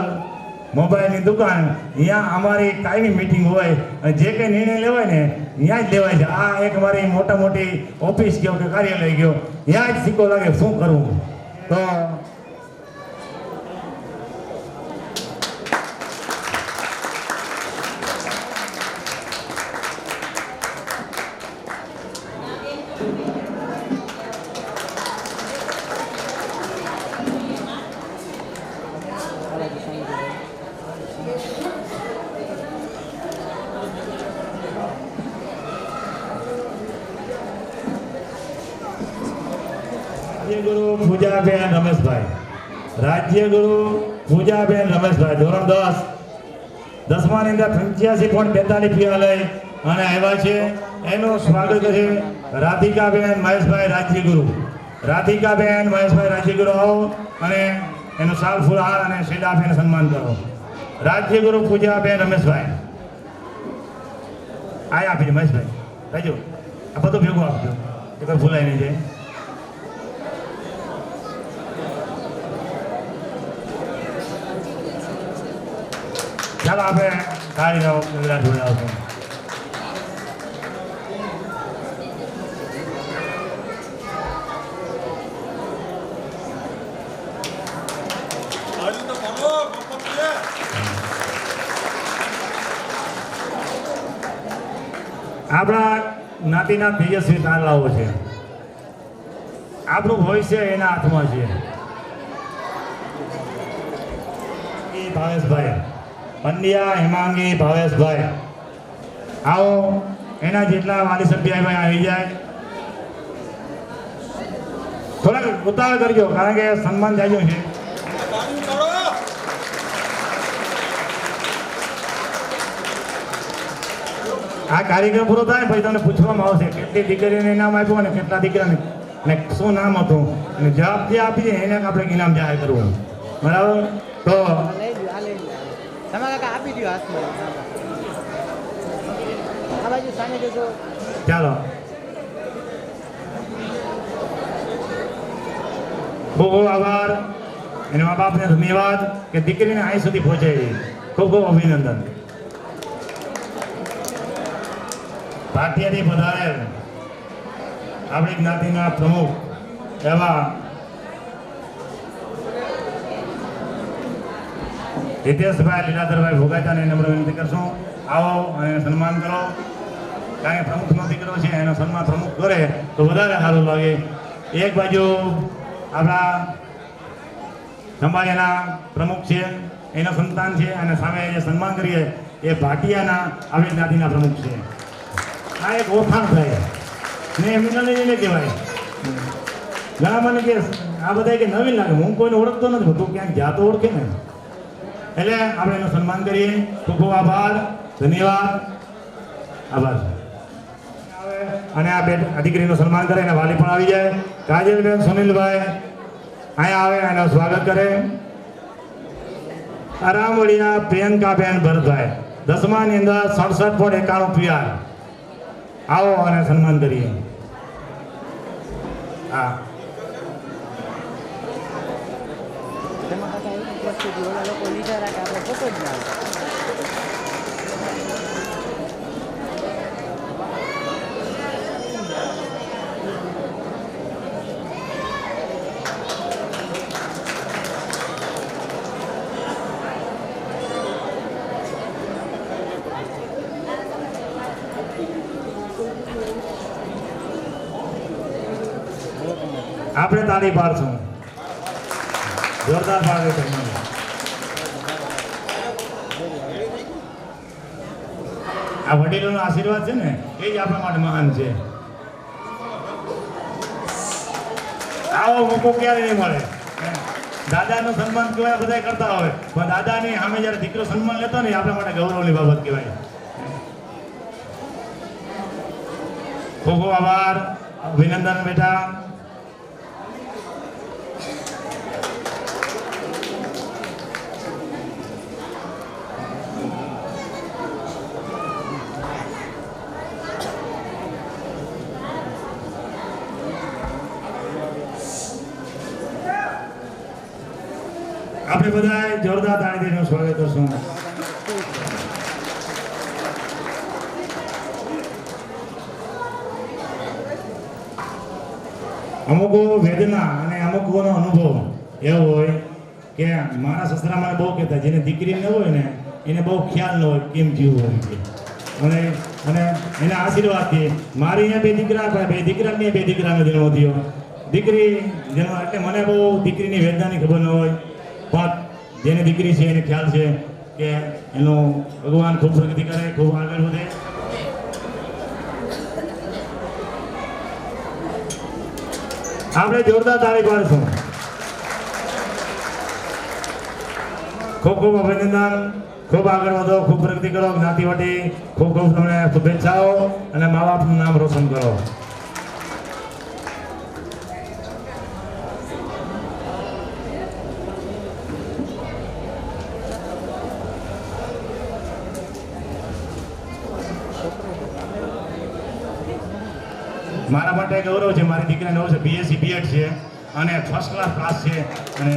મોબાઈલની દુકાન અહીંયા અમારી કાયમી મિટિંગ હોય અને જે કંઈ નિર્ણય લેવાય ને ત્યાં જ લેવાય છે. આ એક મારી મોટી ઓફિસ ગયો કે કાર્યાલય ગયો ત્યાં જ સિક્કો લાગે શું કરવું. તો રાજ્યગુરુ પૂજાબેન રમેશભાઈ, રાજ્યગુરુ પૂજાબેન રમેશભાઈ ધોરણ 10માં ની અંદર 85.42 PR લઈ અને આવ્યા છે. એનું સ્વાગત છે રાધિકાબેન મહેશભાઈ રાજ્યગુરુ. રાધિકાબેન મહેશભાઈ રાજ્યગુરુ આવો અને એનું સાલ ફૂલહાર અને શીડ આપીને સન્માન કરો. રાજ્યગુરુ પૂજાબેન રમેશભાઈ આ આપીને મહેશભાઈ કહેજો આ બધું ભેગું આપજો એ કોઈ ભૂલાય નહીં જાય. ચાલો આપણે ગાડીનો જોડાવશું. આપણા જ્ઞાતિના તેજસ્વી તારલાઓ છે. આપણું ભવિષ્ય એના હાથમાં છે. ભાવેશભાઈ પંડ્યા, હેમાંગી ભાવેશભાઈ આવો. એના જેટલા વાલી સભ્ય આવી જાય. થોડાક ઉતાવળ કરજો કારણ કે સન્માન જાજો છે. આ કાર્યક્રમ પૂરો થાય પછી તમને પૂછવામાં આવશે કેટલી દીકરીને ઇનામ આપ્યું અને કેટલા દીકરાને અને શું નામ હતું અને જવાબ જે આપી દે એને આપણે ઇનામ જાહેર કરવું. બરાબર? તો આ લઈ લ્યો, આ લઈ લ્યો. તમે કાકા આપી દો હાથમાં. આ બાજુ સામે જજો. ચાલો, ખૂબ ખૂબ આભાર. એના મા બાપને ધન્યવાદ કે દીકરીને અહીં સુધી પહોંચાડી. ખૂબ ખૂબ અભિનંદન. ભાટિયાથી પધારેલ આપણી જ્ઞાતિના પ્રમુખ એવા હિતેશભાઈ લીલાધરભાઈ ભોગાચાને નમ્ર વિનંતી કરશું, આવો અને સન્માન કરો. કારણ કે પ્રમુખનો દીકરો છે એનો સન્માન પ્રમુખ કરે તો વધારે સારું લાગે. એક બાજુ આપણા સંભાળ્યાના પ્રમુખ છે, એનો સંતાન છે, અને સામે જે સન્માન કરીએ એ ભાટિયાના આપણી જ્ઞાતિના પ્રમુખ છે. આ એક ઓળખાણ થાય ને એમને લઈને કહેવાય. ઘણા મને કે આ બધા કે નવીન લાગે, હું કોઈને ઓળખતો નથી, તું ક્યાંક જાતો ઓળખે ને. એટલે આપણે એનું સન્માન કરીએ. ખૂબ ખૂબ આભાર, ધન્યવાદ, આભાર. અને આ બે દીકરીનું સન્માન કરે અને વાલી પણ આવી જાય. કાજલબેન સુનિલભાઈ અહીંયા આવે, એનું સ્વાગત કરે. આરામવડિયા પ્રિયંકાબેન ભરતભાઈ 10માની અંદર 67.91 PR. આવો અને સન્માન કરીએ. હા, તેમાં કાકા એવી વસ્તુ છે, ઓલા લોકો લીધા રાખે આપણે ફોટો જ ના આવે. આપણે તાળી પાડશું. જોરદાર પાડે તમને. આ વડીલોનો આશીર્વાદ છે ને એ જ આપણા માટે મહાન છે. આવો મોકો ક્યારે નહીં મળે. દાદાનું સન્માન કહેવાય, બધા કરતા હોય, પણ દાદાની સામે જ્યારે દીકરો સન્માન લેતો ને એ આપણા માટે ગૌરવની બાબત કહેવાય. ખૂબ ખૂબ આભાર, અભિનંદન બેટા. આપણે બધા જોરદાર તાળીથી એનું સ્વાગત કરશું. અમુક વેદના અને અમુકનો અનુભવ એવો હોય કે મારા સસરા મને બહુ કહેતા, જેને દીકરી ન હોય ને એને બહુ ખ્યાલ ન હોય કેમ જીવવું હોય છે. અને એના આશીર્વાદથી મારી અહીંયા બે દીકરાને બે દીકરાનો જન્મ થયો. દીકરી જન્મ એટલે મને બહુ દીકરીની વેદનાની ખબર ન હોય, પણ જેને દીકરી છે એને ખ્યાલ છે કે એનું ભગવાન ખૂબ પ્રગતિ કરે, ખૂબ આગળ વધે. આપણે જોરદાર તાળી પાડીશું. ખૂબ ખૂબ અભિનંદન, ખૂબ આગળ વધો, ખૂબ પ્રગતિ કરો જ્ઞાતિ વટી. ખૂબ ખૂબ તમને શુભેચ્છાઓ અને મા બાપનું નામ રોશન કરો. મારા માટે ગૌરવ છે, મારી દીકરાને છે BSc B.Ed છે અને ફર્સ્ટ ક્લાસ પાસ છે. અને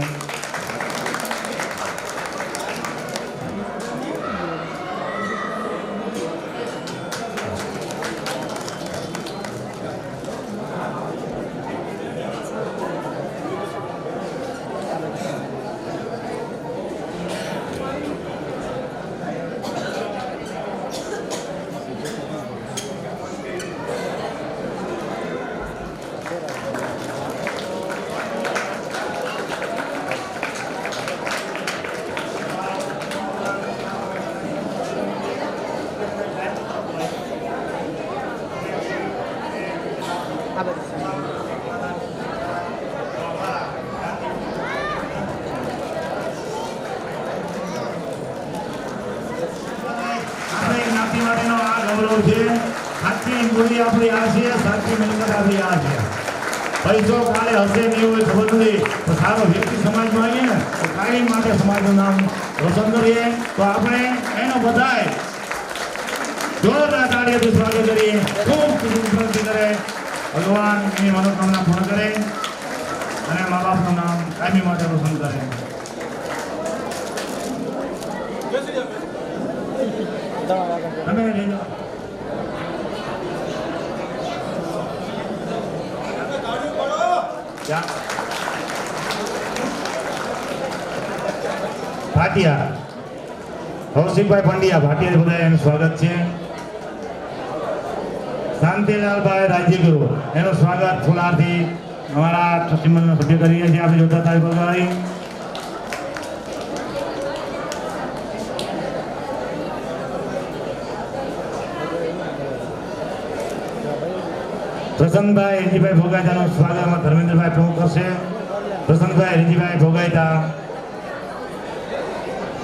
આ બધું સામે. આપણે જ્ઞાતિ માટેનો આ ગૌરવ છે. સાચી મૂલ્ય આપણી આ છે, સાચી મિલકત આપણી આ છે. પૈસો કાલે હશે નહીં હોય ખબર નથી, તો સારો વ્યક્તિ સમાજમાં આવીએ ને તો કાયમ માટે સમાજનું નામ રોશન કરીએ. તો આપણે એનો બધાય જોરદાર તાળીઓથી સ્વાગત કરીએ. ખૂબ વિનંતી કરે ભગવાન એની મનોકામના પૂર્ણ કરે અને મા બાપનું નામ કાયમી માટે રોશન કરે. તમે લેજો. ભાટિયા કૌશિકભાઈ પંડ્યા ભાટિયા બધા એનું સ્વાગત છે. શાંતિલાલભાઈ રાજ્યગુરુ એનું સ્વાગત ફુલારથી અમારા ટ્રસ્ટી મંડળના સભ્ય કરીએ છીએ. આપણે જોતા તારીખ બગાડી પ્રસન્નભાઈ રીજીભાઈ ભોગાઈતાનું સ્વાગતમાં ધર્મેન્દ્રભાઈ પ્રમુખ કરશે. પ્રસન્નભાઈ રીજીભાઈ ભોગાઈતા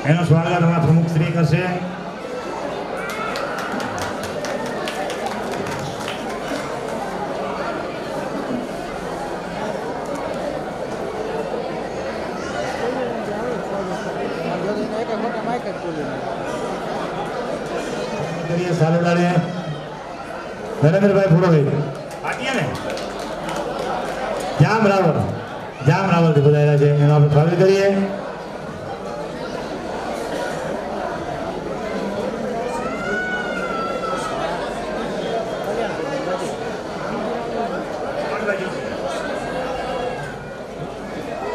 એનું સ્વાગત અમારા પ્રમુખ શ્રી કરશે. સાલુડાને નરેન્દ્રભાઈ પુરોહિત પાટિયા ને જામ રાવલથી બધાયેલા છે, એનું આપણે સ્વાગત કરીએ.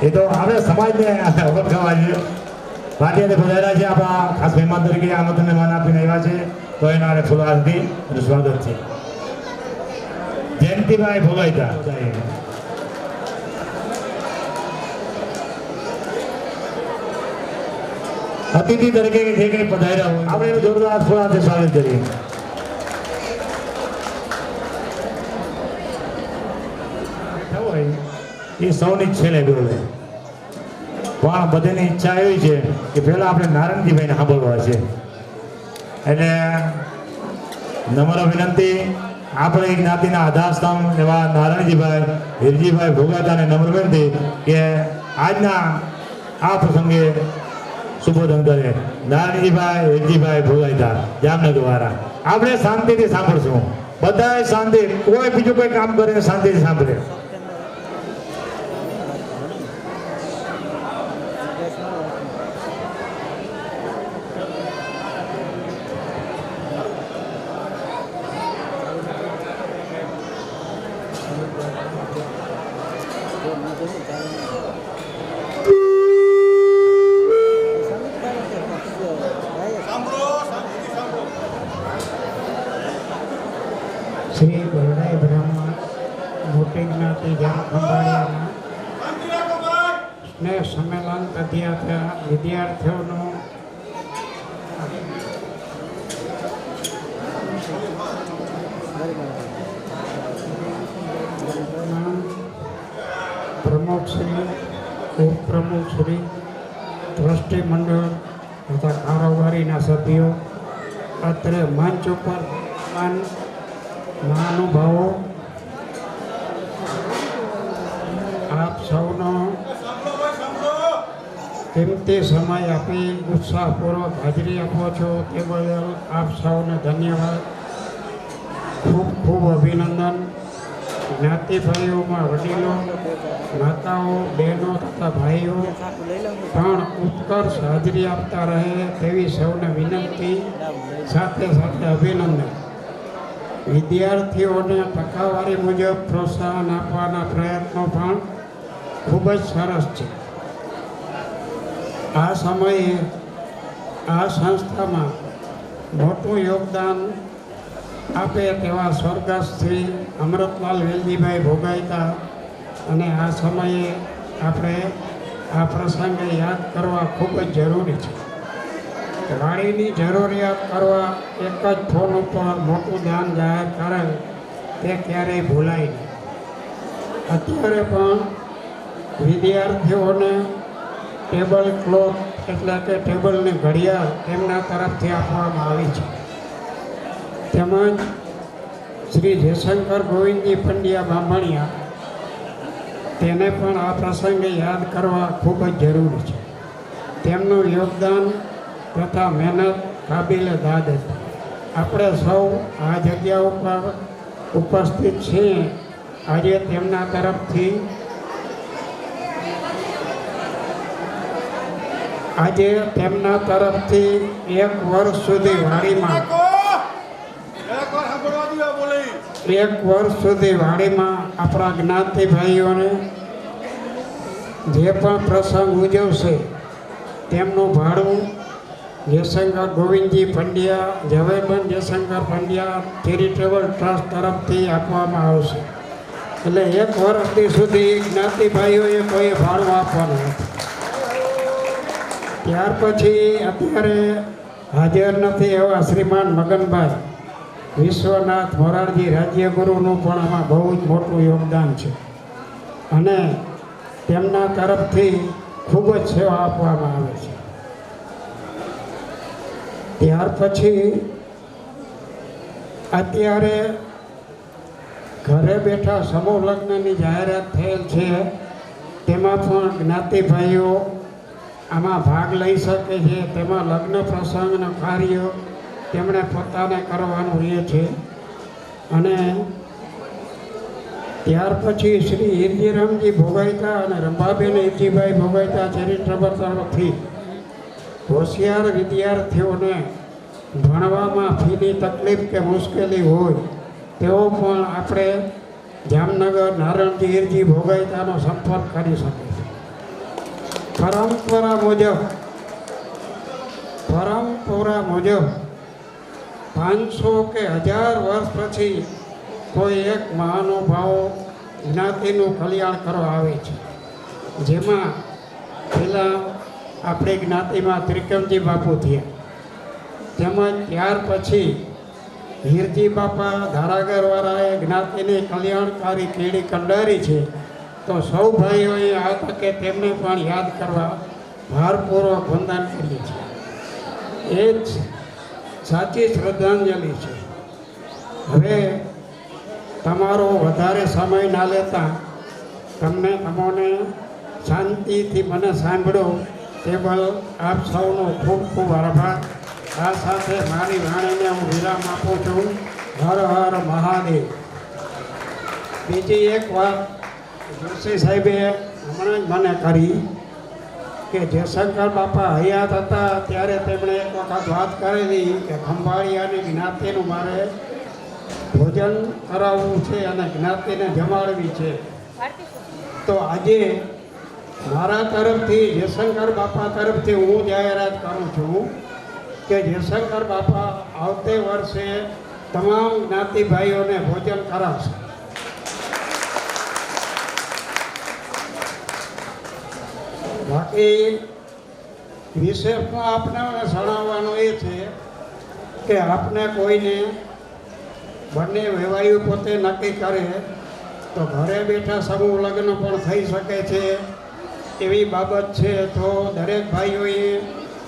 એ તો આપણે સમાજને અવગત કરવા જોઈએ. ભાટિયાને બધાયેલા છે, આપણા ખાસ મહેમાન તરીકે આમંત્રણને માન આપીને આવ્યા છે, તો એના ફુલહારથી એનું સ્વાગત છે. જયંતિભાઈ ભોગાઈતા અતિથિ તરીકે જે કંઈ પધાર્યા હોય આપણે એનું જોરદાર ફુલહારથી સ્વાગત કરીએ. એ સૌની છેલ્લે બોલે, પણ બધાની ઈચ્છા એવી છે કે પહેલા આપણે નારાયણજીભાઈને સાંભળવા છે. એટલે નમ્ર વિનંતી, આપણે જ્ઞાતિના આધારસ્તંભ એવા નારાયણજીભાઈ હિરજીભાઈ ભોગાતાને નમ્ર વિનંતી કે આજના આ પ્રસંગે સુબોધન કરે. નારાયણજીભાઈ હિરજીભાઈ ભોગાતા જામનગર વાળા આપણે શાંતિથી સાંભળશું. બધાએ શાંતિ, કોઈ બીજું કોઈ કામ કરે શાંતિથી સાંભળે. શ્રી બરડાઈ બ્રાહ્મણ મોટી જ્ઞાતિ જામ ખંભાળિયાના સ્નેહ સંમેલન વિદ્યાર્થીઓનું પ્રમુખશ્રી, ઉપપ્રમુખશ્રી, ટ્રસ્ટી મંડળ તથા કારોબારીના સભ્યો, અત્રે મંચ ઉપર મહાનુભાવો, આપ સૌનો કિંમતી સમય આપી ઉત્સાહપૂર્વક હાજરી આપો છો તે બદલ આપ સૌને ધન્યવાદ. ખૂબ ખૂબ અભિનંદન. જ્ઞાતિભાઈઓમાં વડીલો, માતાઓ, બહેનો તથા ભાઈઓ પણ ઉત્કર્ષ હાજરી આપતા રહે તેવી સૌને વિનંતી, સાથે સાથે અભિનંદન. વિદ્યાર્થીઓને ટકાવારી મુજબ પ્રોત્સાહન આપવાના પ્રયત્નો પણ ખૂબ જ સરસ છે. આ સમયે આ સંસ્થામાં મોટું યોગદાન આપે તેવા સ્વર્ગસ્થ શ્રી અમૃતલાલ વેલજીભાઈ ભોગાઈતા અને આ સમયે આપણે આ પ્રસંગે યાદ કરવા ખૂબ જ જરૂરી છે. વાણીની જરૂરિયાત કરવા એક જ ફોન ઉપર મોટું દાન જાહેર કરે તે ક્યારેય ભૂલાય નહીં. અત્યારે પણ વિદ્યાર્થીઓને ટેબલ ક્લોથ એટલે કે ટેબલની ઘડિયાળ તેમના તરફથી આપવામાં આવી છે. તેમજ શ્રી જયશંકર ગોવિંદજી પંડ્યા બામણિયા તેને પણ આ પ્રસંગે યાદ કરવા ખૂબ જ જરૂરી છે. તેમનું યોગદાન તથા મહેનત કાબિલે દાદ હતી. આપણે સૌ આ જગ્યા ઉપર ઉપસ્થિત છીએ. આજે તેમના તરફથી એક વર્ષ સુધી વાડીમાં આપણા જ્ઞાતિ ભાઈઓને જે પણ પ્રસંગ ઉજવશે તેમનું ભાડું જયશંકર ગોવિંદજી પંડ્યા, ઝવેરબંધ જયશંકર પંડ્યા ચેરિટેબલ ટ્રસ્ટ તરફથી આપવામાં આવશે. એટલે 1 વર્ષ સુધી જ્ઞાતિ ભાઈઓએ કોઈ ભાડું આપવાનું નથી. ત્યાર પછી અત્યારે હાજર નથી એવા શ્રીમાન મગનભાઈ વિશ્વનાથ મોરારજી રાજ્યગુરુનું પણ આમાં બહુ જ મોટું યોગદાન છે અને તેમના તરફથી ખૂબ જ સેવા આપવામાં આવે છે. ત્યાર પછી અત્યારે ઘરે બેઠા સમૂહ લગ્નની જાહેરાત થયેલ છે. તેમાં પણ જ્ઞાતિ ભાઈઓ આમાં ભાગ લઈ શકે છે. તેમાં લગ્ન પ્રસંગના કાર્ય તેમણે પોતાને કરવાનું રહે છે. અને ત્યાર પછી શ્રી હિરજીરામજી ભોગાઈતા અને રંભાબેન હિરજીભાઈ ભોગાઈતા ચેરિટેબલ તરફથી હોશિયાર વિદ્યાર્થીઓને ભણવામાં ફીની તકલીફ કે મુશ્કેલી હોય તેઓ પણ આપણે જામનગર નારણજી હિરજી ભોગાઈતાનો સંપર્ક કરી શકે છે. પરંપરા મુજબ 500 કે 1000 વર્ષ પછી કોઈ એક મહાનુભાવો જ્ઞાતિનું કલ્યાણ કરવા આવે છે. જેમાં પહેલાં આપણી જ્ઞાતિમાં ત્રિકમજી બાપુ થયા, તેમજ ત્યાર પછી હીરજી બાપા ધારાગરવાળાએ જ્ઞાતિની કલ્યાણકારી કેળી કંડારી છે. તો સૌ ભાઈઓએ આ તકે તેમને પણ યાદ કરવા ભારપૂર્વક વંદન કરીએ છીએ. એ જ સાચી શ્રદ્ધાંજલિ છે. હવે તમારો વધારે સમય ના લેતા તમોને શાંતિથી મને સાંભળો તે બદલ આપ સૌનો ખૂબ ખૂબ આભાર. આ સાથે મારી વાણીને હું વિરામ આપું છું. હર હર મહાદેવ. બીજી એક વાત જોશી સાહેબે હમણાં જ મને કરી કે જયશંકર બાપા હયાત હતા ત્યારે તેમણે એક વખત વાત કરેલી કે ખંભાળિયાની જ્ઞાતિનું મારે ભોજન કરાવવું છે અને જ્ઞાતિને જમાડવી છે. તો આજે મારા તરફથી જયશંકર બાપા તરફથી હું જાહેરાત કરું છું કે જયશંકર બાપા આવતે વર્ષે તમામ જ્ઞાતિ ભાઈઓને ભોજન કરાવશે. બાકી વિશેષમાં આપણે જણાવવાનું એ છે કે આપણે કોઈને બંને વેવાયું પોતે નક્કી કરે તો ઘરે બેઠા સમૂહ લગ્ન પણ થઈ શકે છે એવી બાબત છે. તો દરેક ભાઈઓએ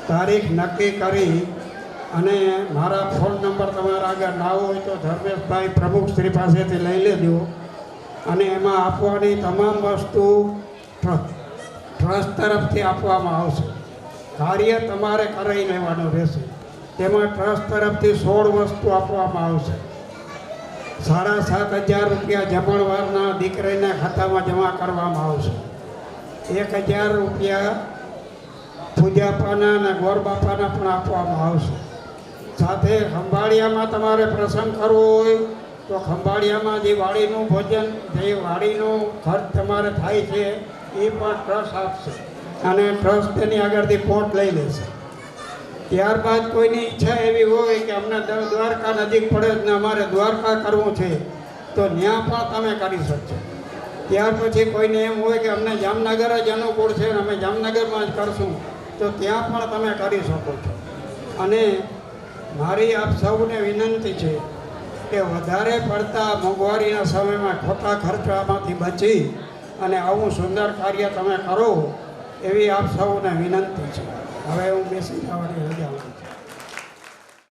તારીખ નક્કી કરી અને મારા ફોન નંબર તમારા આગળ ના હોય તો ધર્મેશભાઈ પ્રમુખ શ્રી પાસેથી લઈ લેજો. અને એમાં આપવાની તમામ વસ્તુ ટ્રસ્ટ તરફથી આપવામાં આવશે. કાર્ય તમારે કરાવી લેવાનું રહેશે. તેમાં ટ્રસ્ટ તરફથી 16 વસ્તુ આપવામાં આવશે. 7,500 રૂપિયા જમણવારના દીકરીના ખાતામાં જમા કરવામાં આવશે. 1,000 રૂપિયા પૂજાપાના અને ગોરબાપાના પણ આપવામાં આવશે. સાથે ખંભાળિયામાં તમારે પ્રસંગ કરવો હોય તો ખંભાળિયામાં જે વાડીનું ભોજન, જે વાડીનો ખર્ચ તમારે થાય છે એ પણ ટ્રસ્ટ આપશે અને ટ્રસ્ટ તેની આગળથી પોટ લઈ લેશે. ત્યારબાદ કોઈની ઈચ્છા એવી હોય કે અમને દ્વારકા નજીક પડે જ ને અમારે દ્વારકા કરવું છે તો ત્યાં પણ તમે કરી શકશો. ત્યાર પછી કોઈને એમ હોય કે અમને જામનગર જ અનુકૂળ છે અને અમે જામનગરમાં જ કરશું તો ત્યાં પણ તમે કરી શકો છો. અને મારી આપ સૌને વિનંતી છે કે વધારે પડતા મોંઘવારીના સમયમાં ખોટા ખર્ચવામાંથી બચી અને આવું સુંદર કાર્ય તમે કરો એવી આપ સૌને વિનંતી છે. હવે હું બેસી જવાની રજા લઉં.